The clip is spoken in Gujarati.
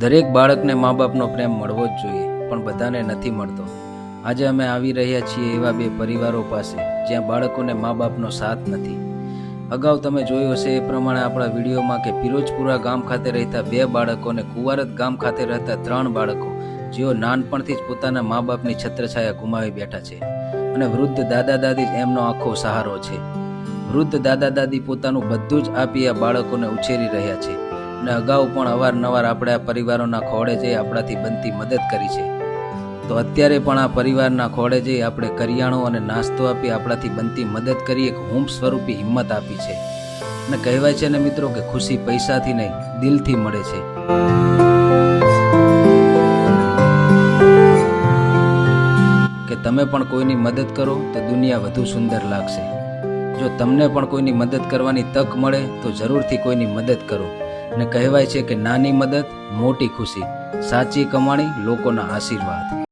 દરેક બાળકને મા બાપનો પ્રેમ મળવો જ જોઈએ, પણ બધાને નથી મળતો. આજે અમે આવી રહ્યા છીએ એવા બે પરિવારો પાસે જ્યાં બાળકોને મા બાપનો સાથ નથી. અગાઉ તમે જોયું હશે એ પ્રમાણે આપણા વિડીયોમાં કે પિરોજપુરા ગામ ખાતે રહેતા 2 બાળકો અને કુવારત ગામ ખાતે રહેતા 3 બાળકો જેઓ નાનપણથી જ પોતાના મા બાપની છત્રછાયા ગુમાવી બેઠા છે અને વૃદ્ધ દાદા દાદી જ એમનો આખો સહારો છે. વૃદ્ધ દાદા દાદી પોતાનું બધું જ આપી આ બાળકોને ઉછેરી રહ્યા છે અને અગાઉ પણ અવારનવાર આપણે આ પરિવારોના ખોળે જઈ આપણાથી બનતી મદદ કરી છે. તો અત્યારે પણ આ પરિવારના ખોળે જઈ આપણે કરિયાણું અને નાસ્તો આપી આપણાથી બનતી મદદ કરી એક હૂંફ સ્વરૂપી હિંમત આપી છે. અને કહેવાય છે ને મિત્રો કે ખુશી પૈસાથી નહીં, દિલથી મળે છે. કે તમે પણ કોઈની મદદ કરો તો દુનિયા વધુ સુંદર લાગશે. જો તમને પણ કોઈની મદદ કરવાની તક મળે તો જરૂરથી કોઈની મદદ કરો. અને કહેવાય છે કે નાની મદદ મોટી ખુશી, સાચી કમાણી લોકોના આશીર્વાદ.